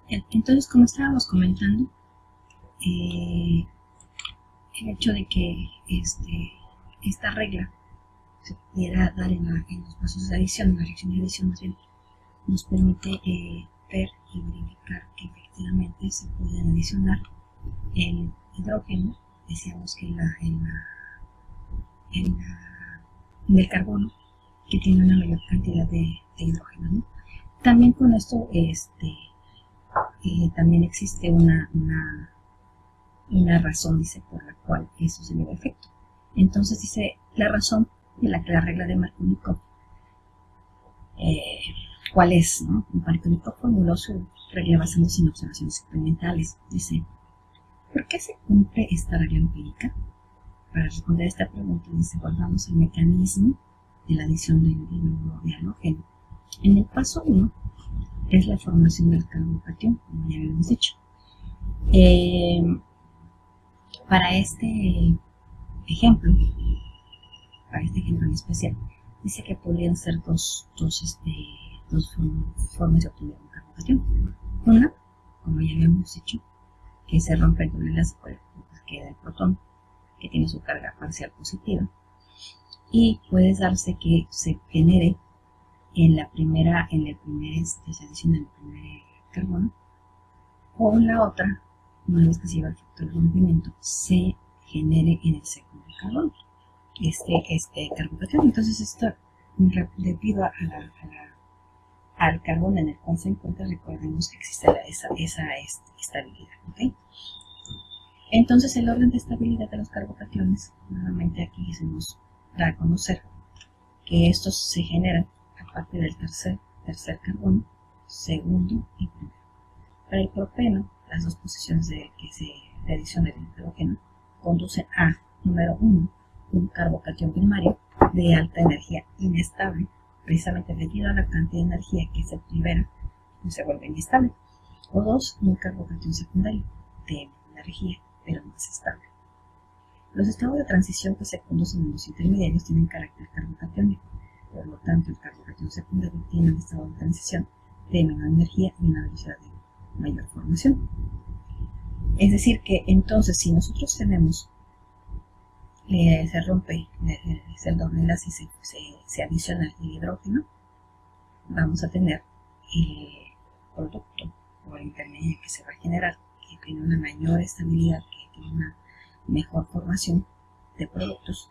Entonces, como estábamos comentando, el hecho de que esta regla se pudiera dar en los procesos de adición, en la reacción de adición más bien, nos permite ver y verificar que efectivamente se pueden adicionar el hidrógeno, decíamos que en el carbono, que tiene una mayor cantidad de hidrógeno, ¿no? También con esto también existe una razón, dice, por la cual eso se lleva a efecto. Entonces dice la razón de la que la regla de Markovnikov, ¿cuál es? ¿No? Markovnikov formuló su regla basándose en observaciones experimentales. Dice, ¿por qué se cumple esta regla empírica? Para responder a esta pregunta, dice, volvamos al mecanismo de la adición del hidrogeno de halógeno. En el paso 1 es la formación del carbocatión, como ya habíamos dicho. Para este ejemplo en especial, dice que podrían ser dos formas de obtener un carbocatión. Una, como ya habíamos dicho, que se rompe el doble enlace, pues queda el protón, que tiene su carga parcial positiva, y puede darse que se genere en la primera, en el primer adición del primer carbono, o en la otra, una vez que se lleva el efecto del rompimiento, se genere en el segundo carbono este carbocatión. Entonces esto, debido al carbono en el cual se encuentra, recordemos que existe esa estabilidad, ¿okay? Entonces el orden de estabilidad de los carbocationes, nuevamente aquí se nos da a conocer que estos se generan a partir del tercer carbono, segundo y primero. Para el propeno, las dos posiciones de adición del hidrógeno conducen a, número 1, un carbocatión primario de alta energía inestable, precisamente debido a la cantidad de energía que se libera, se vuelve inestable. O 2, un carbocatión secundario de menor energía, pero más estable. Los estados de transición que se conducen en los intermediarios tienen carácter carbocatiónico, por lo tanto el carbocatión secundario tiene un estado de transición de menor energía y una velocidad de mayor formación. Es decir que entonces si nosotros tenemos se rompe el doble enlace y se adiciona el hidrógeno, vamos a tener el producto o el intermedio que se va a generar, que tiene una mayor estabilidad, que tiene una mejor formación de productos,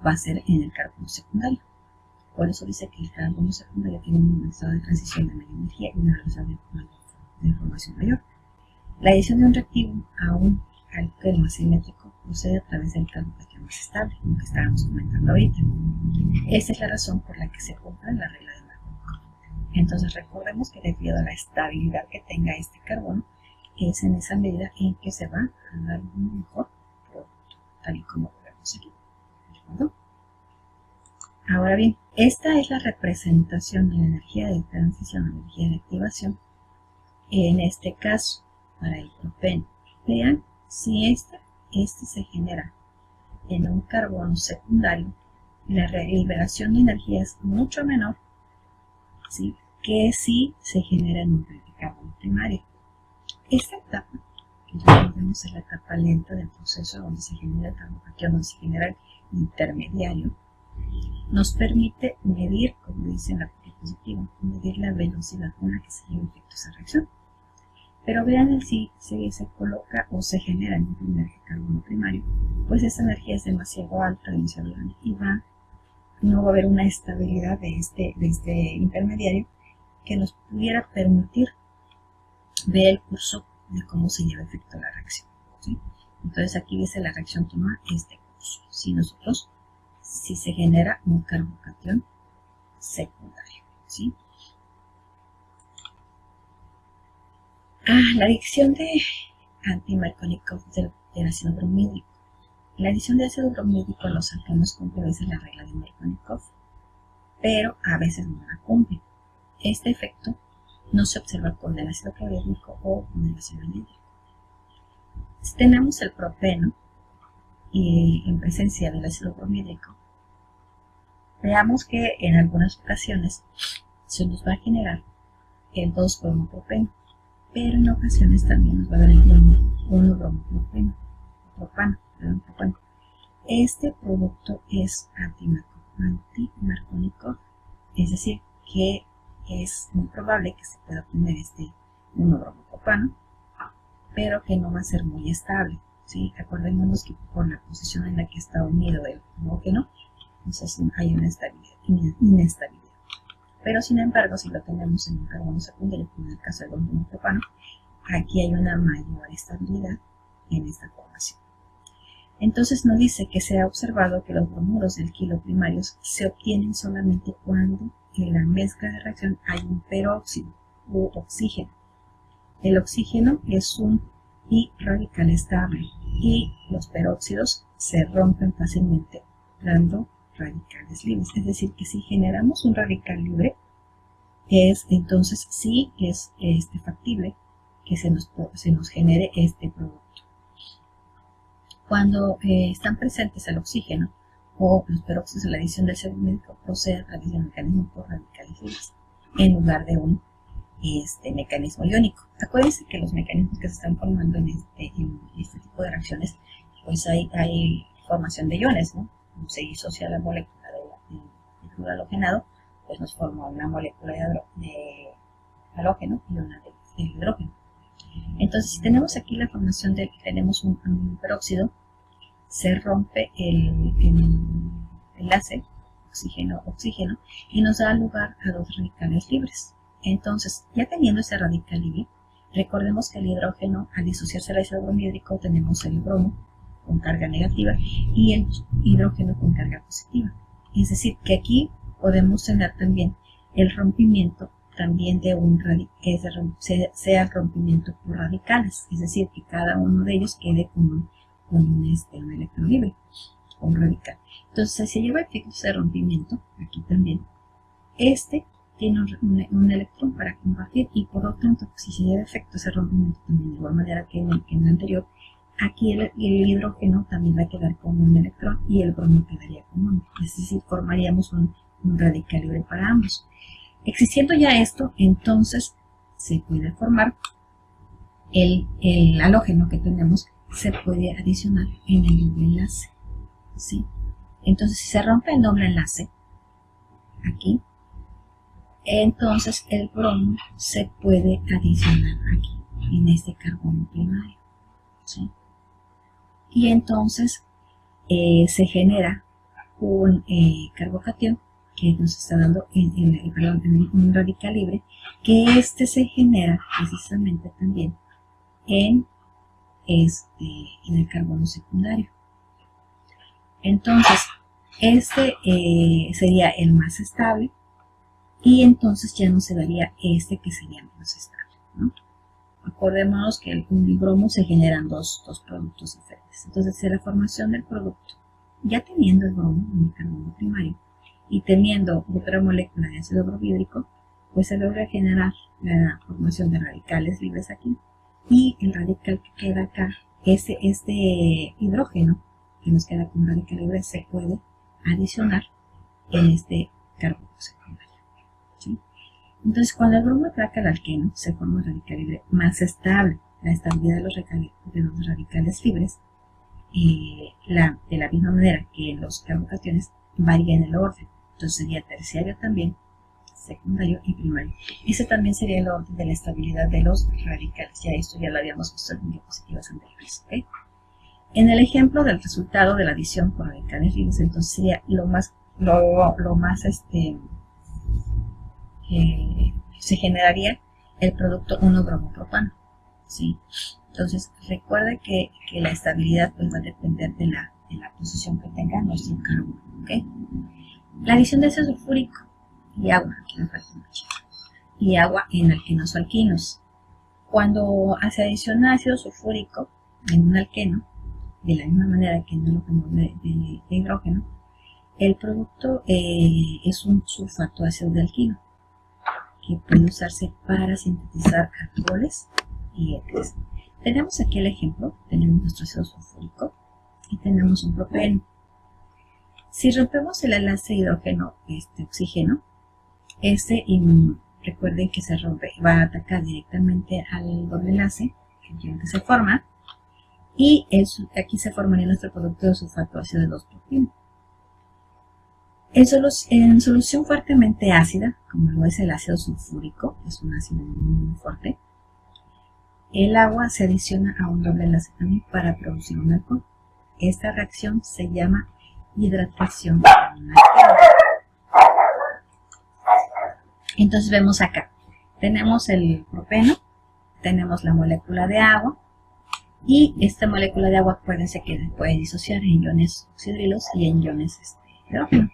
va a ser en el carbono secundario. Por eso dice que el carbono secundario tiene un estado de transición de mayor energía y una velocidad de formación mayor. La adición de un reactivo a un alqueno asimétrico procede a través del carbocatión más estable, como que estábamos comentando ahorita. Esta es la razón por la que se cumple la regla de Markovnikov. Entonces recordemos que debido a la estabilidad que tenga este carbono, es en esa medida en que se va a dar un mejor producto, tal y como lo vemos aquí. ¿De acuerdo? Ahora bien, esta es la representación de la energía de transición a la energía de activación. En este caso, para el propeno, vean si este se genera en un carbono secundario, la liberación de energía es mucho menor, ¿sí?, que si se genera en un carbono primario. Esta etapa, que llamamos la etapa lenta del proceso donde se genera el carbocatión, donde se genera el intermediario, nos permite medir, como dice en la diapositiva, medir la velocidad con la que se lleva a efecto esa reacción. Pero vean si se coloca o se genera en un primer carbono primario, pues esa energía es demasiado alta, demasiado grande, y no va a haber una estabilidad de este intermediario que nos pudiera permitir ver el curso de cómo se lleva a efecto la reacción, ¿sí? Entonces aquí dice la reacción toma este curso. Si se genera un carbocatión secundario, ¿sí? La adición de anti-Markovnikov del ácido bromídrico. La adición de ácido bromídrico a los alcanos cumple a veces la regla de Markovnikov, pero a veces no la cumple. Este efecto no se observa con el ácido clorhídrico o con el ácido anhídrico. Si tenemos el propeno y en presencia del ácido bromídrico, veamos que en algunas ocasiones se nos va a generar el 2-bromopropeno, pero en ocasiones también nos va a dar el 1-bromopropano. Este producto es antimarcónico, es decir, que es muy probable que se pueda obtener este 1-bromopropano, pero que no va a ser muy estable, ¿sí? Acordémonos que por la posición en la que está unido el halógeno, entonces hay una inestabilidad. Pero sin embargo, si lo tenemos en un carbono secundario, como en el caso del bromopropano, aquí hay una mayor estabilidad en esta formación. Entonces nos dice que se ha observado que los bromuro del alquilo primarios se obtienen solamente cuando en la mezcla de reacción hay un peróxido u oxígeno. El oxígeno es un pi radical estable y los peróxidos se rompen fácilmente dando radicales libres. Es decir, que si generamos un radical libre, entonces sí es factible que se nos genere este producto. Cuando están presentes el oxígeno o los peróxidos en la adición del segundo médico, procede a través del mecanismo por radicales libres en lugar de un mecanismo iónico. Acuérdense que los mecanismos que se están formando en este tipo de reacciones, pues hay formación de iones, ¿no? Se disocia la molécula del fluoruro halogenado, pues nos forma una molécula de halógeno y una de hidrógeno. Entonces, si tenemos aquí la formación de que tenemos un peróxido, se rompe el enlace oxígeno-oxígeno y nos da lugar a dos radicales libres. Entonces, ya teniendo ese radical libre, recordemos que el hidrógeno, al disociarse al ácido bromhídrico, tenemos el bromo con carga negativa y el hidrógeno con carga positiva. Es decir, que aquí podemos tener también el rompimiento también de un que sea el rompimiento por radicales, es decir, que cada uno de ellos quede con un electrón libre, un radical. Entonces, si se lleva a efecto ese rompimiento, aquí también, tiene un electrón para compartir y por lo tanto, si se lleva a efecto ese rompimiento también de igual manera que en el anterior, aquí el hidrógeno también va a quedar con un electrón y el bromo quedaría con uno, es decir, formaríamos un radical libre para ambos. Existiendo ya esto, entonces se puede formar el halógeno que tenemos, se puede adicionar en el doble enlace, ¿sí? Entonces, si se rompe el doble enlace, aquí, entonces el bromo se puede adicionar aquí, en este carbono primario, ¿sí? Y entonces se genera un carbocatión que nos está dando un radical libre, que se genera precisamente también en el carbono secundario. Entonces, sería el más estable y entonces ya no se daría que sería menos estable, ¿no? Acordémonos que el bromo se generan dos productos diferentes. Entonces, la formación del producto, ya teniendo el bromo en el carbono primario, y teniendo otra molécula de ácido bromhídrico, pues se logra generar la formación de radicales libres aquí, y el radical que queda acá, este hidrógeno que nos queda con radical libre, se puede adicionar en este carbono secundario, ¿sí? Entonces, cuando el bromo ataca al alqueno, se forma un radical libre más estable. La estabilidad de los radicales libres, de la misma manera que en los carbocationes, varía en el orden. Entonces sería terciario también, secundario y primario. Ese también sería el orden de la estabilidad de los radicales. Ya esto ya lo habíamos visto en diapositivas anteriores, ¿okay? En el ejemplo del resultado de la adición por radicales libres, entonces sería se generaría el producto 1-bromopropano, ¿sí? Entonces recuerde que la estabilidad pues va a depender de la posición que tenga nuestro carbono, ¿okay? La adición de ácido sulfúrico y agua, aquí me falta mucho, y agua en alquenos o alquinos. Cuando se adiciona ácido sulfúrico en un alqueno, de la misma manera que en el halógeno de hidrógeno, el producto es un sulfato ácido de alquino, que puede usarse para sintetizar alcoholes y éteres. Tenemos aquí el ejemplo, tenemos nuestro ácido sulfúrico y tenemos un propeno. Si rompemos el enlace hidrógeno-oxígeno, recuerden que se rompe, va a atacar directamente al doble enlace, el ion que se forma, y aquí se formaría nuestro producto de sulfato ácido de 2-propilo. En solución fuertemente ácida, como lo es el ácido sulfúrico, es un ácido muy fuerte, el agua se adiciona a un doble enlace también para producir un alcohol. Esta reacción se llama hidratación de un alqueno. Entonces vemos acá, tenemos el propeno, tenemos la molécula de agua, y esta molécula de agua acuérdense que se puede disociar en iones oxidrilos y en iones hidrógeno.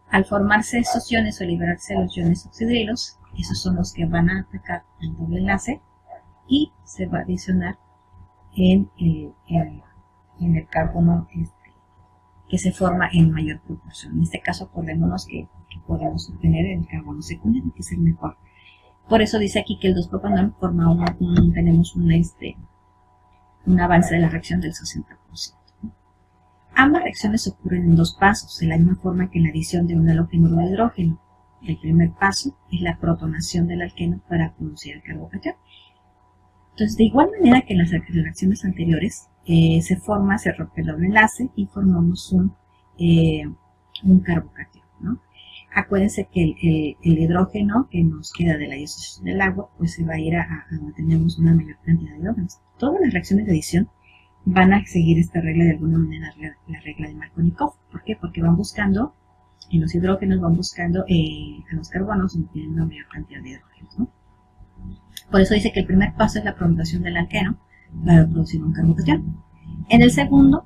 Al formarse estos iones o liberarse los iones oxidrilos, esos son los que van a atacar el doble enlace y se va a adicionar en el carbono que se forma en mayor proporción. En este caso acordémonos que podemos obtener el carbono secundario, que es el mejor. Por eso dice aquí que el 2-propanol forma tenemos un avance de la reacción del 60%. Ambas reacciones ocurren en dos pasos, de la misma forma que en la adición de un halógeno de hidrógeno. El primer paso es la protonación del alqueno para producir el carbocatión. Entonces, de igual manera que en las reacciones anteriores, se rompe el doble enlace y formamos un carbocatión, ¿no? Acuérdense que el hidrógeno que nos queda de la disociación del agua, pues se va a ir a donde tenemos una mayor cantidad de hidrógenos. Todas las reacciones de adición van a seguir esta regla de alguna manera, la regla de Markovnikov. ¿Por qué? Porque van buscando, en los hidrógenos van buscando a los carbonos donde tienen una mayor cantidad de hidrógenos, ¿no? Por eso dice que el primer paso es la protonación del alqueno para producir un carbocatión. En el segundo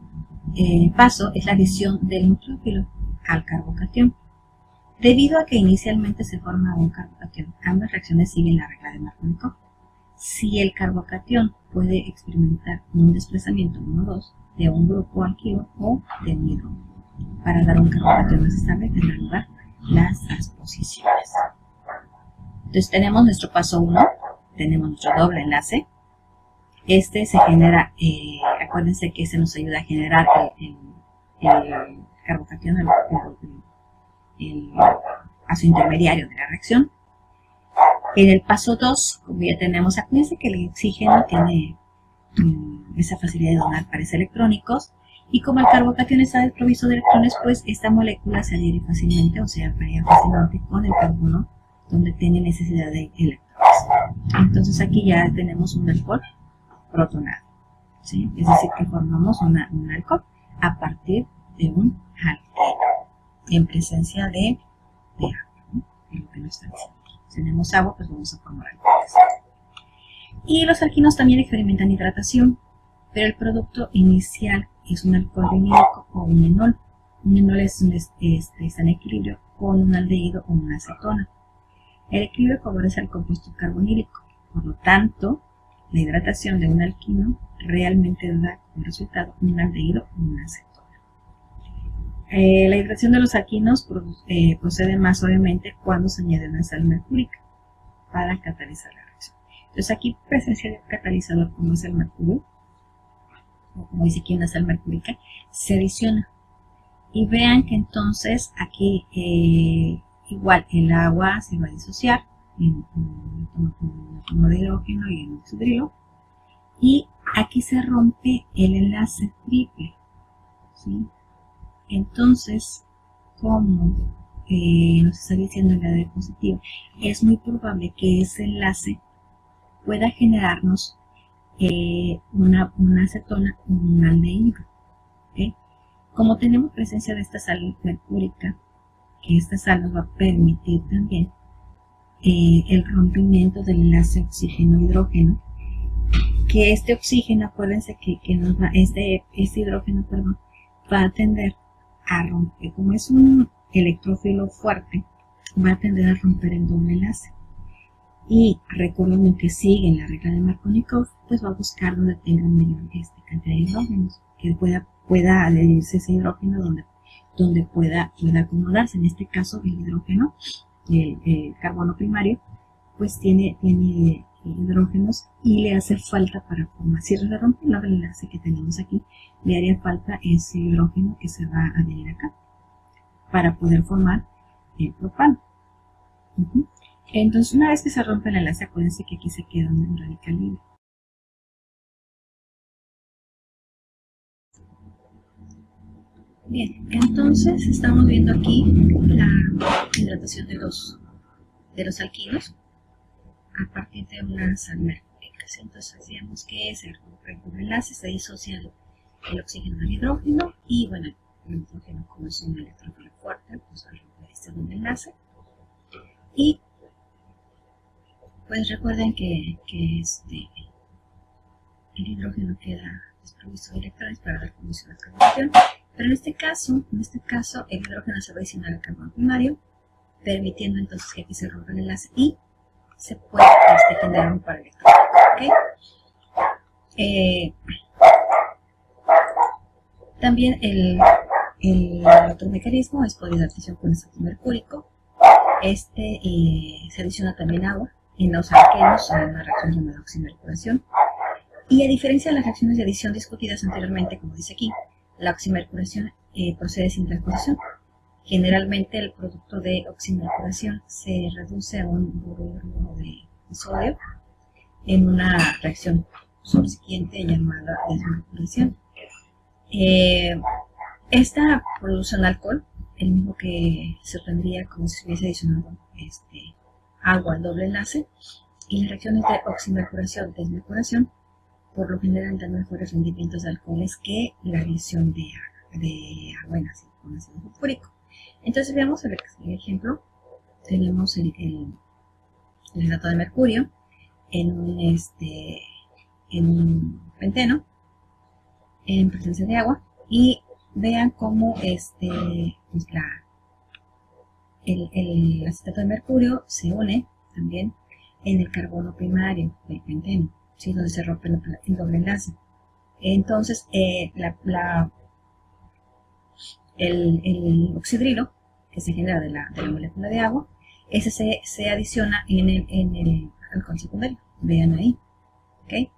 paso es la adición del nucleófilo al carbocatión. Debido a que inicialmente se forma un carbocatión, ambas reacciones siguen la regla de Markovnikov. Si el carbocatión puede experimentar un desplazamiento 1,2 de un grupo alquilo o de un hidrógeno. Para dar un carbocatión más estable tendrán lugar las transposiciones. Entonces tenemos nuestro paso 1, tenemos nuestro doble enlace. Se genera, acuérdense que nos ayuda a generar el carbocatión, el paso intermediario de la reacción. En el paso 2, como ya tenemos, acuérdense que el oxígeno tiene esa facilidad de donar pares electrónicos, y como el carbocatión está desprovisto de electrones, pues esta molécula se adhiere fácilmente, o sea, varía fácilmente con el carbono donde tiene necesidad de electrones. Entonces aquí ya tenemos un alcohol protonado, ¿sí? Es decir, que formamos un alcohol a partir de un alqueno en presencia de agua, ¿no? Es lo que nos está diciendo. Si tenemos agua, pues vamos a formar alcoholes. Y los alquinos también experimentan hidratación, pero el producto inicial es un alcohol vinílico o un enol. Un enol está en equilibrio con un aldehído o una acetona. El equilibrio favorece al compuesto carbonílico, por lo tanto, la hidratación de un alquino realmente da como resultado un aldehído o una acetona. La hidratación de los alquinos procede más suavemente cuando se añade una sal mercúrica para catalizar la reacción. Entonces aquí presencia de un catalizador como es el mercurio, o como dice aquí una sal mercúrica, se adiciona. Y vean que entonces aquí igual el agua se va a disociar en un átomo de hidrógeno y en un oxidrilo, y aquí se rompe el enlace triple, ¿sí? Entonces, como nos está diciendo en la diapositiva, es muy probable que ese enlace pueda generarnos una acetona o un aldehído, ¿okay? Como tenemos presencia de esta sal mercúrica, que esta sal nos va a permitir también el rompimiento del enlace oxígeno-hidrógeno, que este oxígeno, acuérdense que este hidrógeno, perdón, va a tender a romper, como es un electrófilo fuerte, va a tender a romper el doble enlace. Y recuerden que sigue en la regla de Markovnikov, pues va a buscar donde tenga mayor cantidad de hidrógenos, que pueda adherirse ese hidrógeno donde pueda acomodarse. En este caso, el hidrógeno, el carbono primario, pues tiene hidrógenos y le hace falta para formar. Si se rompe el doble enlace que tenemos aquí, le haría falta ese hidrógeno que se va a adherir acá para poder formar el propano. Entonces, una vez que se rompe el enlace, acuérdense que aquí se queda un radical libre. Bien, entonces estamos viendo aquí la hidratación de los alquinos a partir de unas almercúricas. Entonces decíamos que se rompe el enlace, se disocia el oxígeno del hidrógeno y bueno, el hidrógeno como es un electrófilo fuerte, pues al romper este doble enlace. Y pues recuerden que el hidrógeno queda desprovisto de electrones para dar condición a carburación. Pero en este caso, el hidrógeno se va a adicionar al carbono primario, permitiendo entonces que aquí se rompa el enlace y se puede generar un par electrónico. ¿Okay? También el otro mecanismo es polihidratación con estrato mercúrico. Se adiciona también agua en los alquenos en una reacción llamada oximercuración. Y a diferencia de las reacciones de adición discutidas anteriormente, como dice aquí, la oximercuración procede sin transposición. Generalmente el producto de oximercuración se reduce a un bromuro de sodio en una reacción subsiguiente llamada desmercuración. Esta produce un alcohol, el mismo que se obtendría como si se hubiese adicionado agua al doble enlace, y las reacciones de oximercuración-desmercuración por lo general dan mejores rendimientos de alcoholes que la adición de agua en ácido con ácido sulfúrico. Entonces veamos el ejemplo. Tenemos el hidrato de mercurio en un penteno en presencia de agua y vean cómo el acetato de mercurio se une también en el carbono primario del penteno, ¿sí? Donde se rompe el doble enlace. Entonces el oxidrilo que se genera de la molécula de agua, ese se adiciona en el alcohol secundario. Vean ahí. ¿Okay?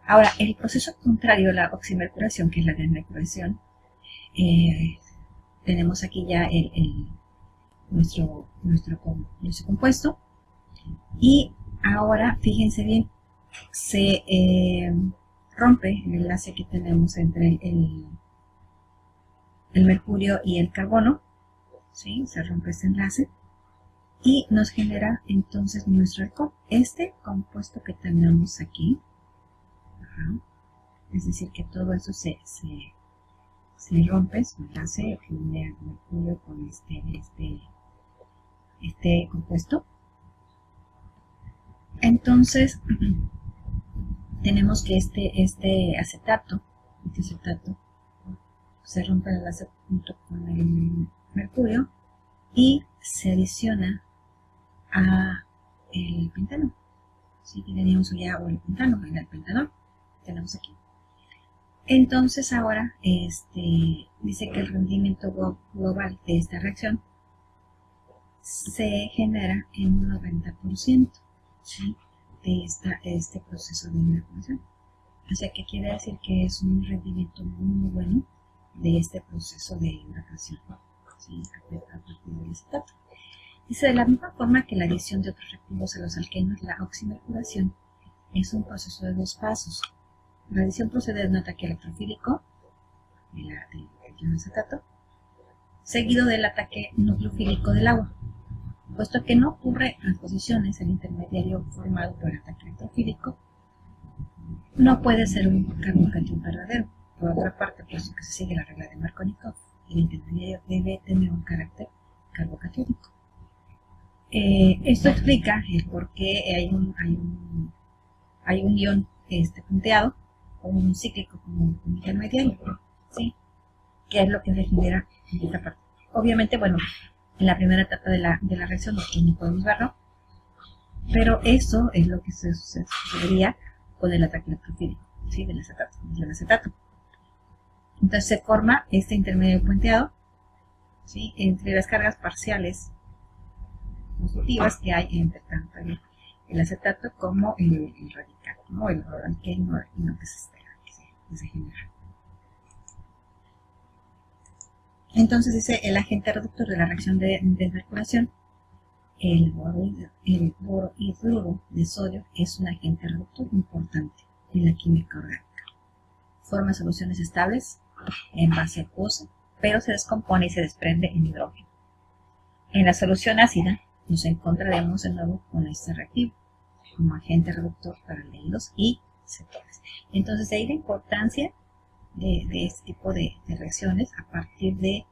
Ahora, el proceso contrario a la oximercuración, que es la desmercuración, tenemos aquí ya nuestro compuesto. Y ahora, fíjense bien, se rompe el enlace que tenemos entre el mercurio y el carbono, ¿sí? Se rompe este enlace y nos genera entonces nuestro alcohol. Este compuesto que tenemos aquí, es decir, que todo eso se rompe, se enlace, genera el mercurio con este compuesto. Entonces, tenemos que este acetato se rompe el enlace junto con el mercurio y se adiciona a el pentano. ¿Sí? Que teníamos ya o el pentano, en el pentanol, tenemos aquí. Entonces ahora dice que el rendimiento global de esta reacción se genera en un 90%, ¿sí? de este proceso de mercuración. O sea que quiere decir que es un rendimiento muy bueno de este proceso de hidratación, ¿sí? a partir del acetato. Dice, de la misma forma que la adición de otros reactivos a los alquenos, la oximercuración es un proceso de dos pasos. La adición procede de un ataque electrofílico del acetato, seguido del ataque nucleofílico del agua. Puesto que no ocurre transposiciones, el intermediario formado por el ataque electrofílico no puede ser un carbocation verdadero. Por otra parte, puesto que se sigue la regla de Markovnikov, el intermediario debe tener un carácter carbocatiónico. Esto explica el por qué hay un ion punteado o un cíclico como un intermediario, ¿sí? Que es lo que se genera en esta parte. Obviamente, bueno, en la primera etapa de la reacción no podemos verlo, pero eso es lo que sucedería con el ataque electrofílico, ¿sí? del acetato. Entonces se forma este intermedio puenteado, ¿sí? entre las cargas parciales positivas que hay entre tanto el acetato como el radical, ¿no? el alqueno que se espera que se genera. Entonces dice el agente reductor de la reacción de desmercuración el borohidruro de sodio es un agente reductor importante en la química orgánica. Forma soluciones estables en base acuosa, pero se descompone y se desprende en hidrógeno. En la solución ácida nos encontraremos de nuevo con este reactivo como agente reductor para aldehídos y cetonas. Entonces, de ahí la importancia de este tipo de reacciones a partir de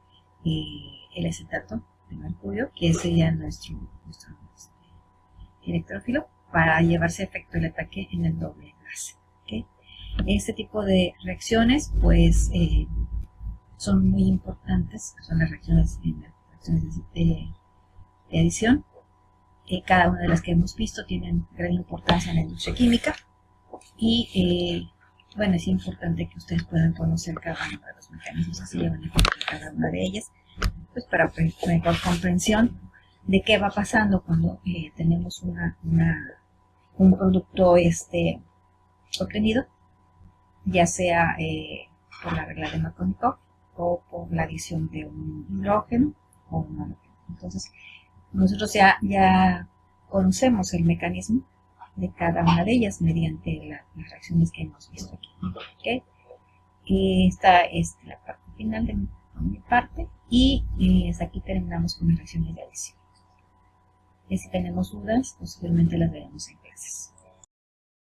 el acetato de mercurio, que sería nuestro electrófilo, para llevarse a efecto el ataque en el doble enlace. ¿Okay? Este tipo de reacciones pues son muy importantes, son las reacciones de adición. Cada una de las que hemos visto tienen gran importancia en la industria química y bueno, es importante que ustedes puedan conocer cada uno de los mecanismos así de cada una de ellas, pues para mejor comprensión de qué va pasando cuando tenemos un producto obtenido, ya sea por la regla de Markovnikov o por la adición de un hidrógeno o un halógeno. Entonces, nosotros ya conocemos el mecanismo de cada una de ellas mediante las reacciones que hemos visto aquí. ¿Okay? Esta es la parte final de mi parte y hasta aquí terminamos con las reacciones de adición. Y si tenemos dudas, posiblemente las veremos en clases.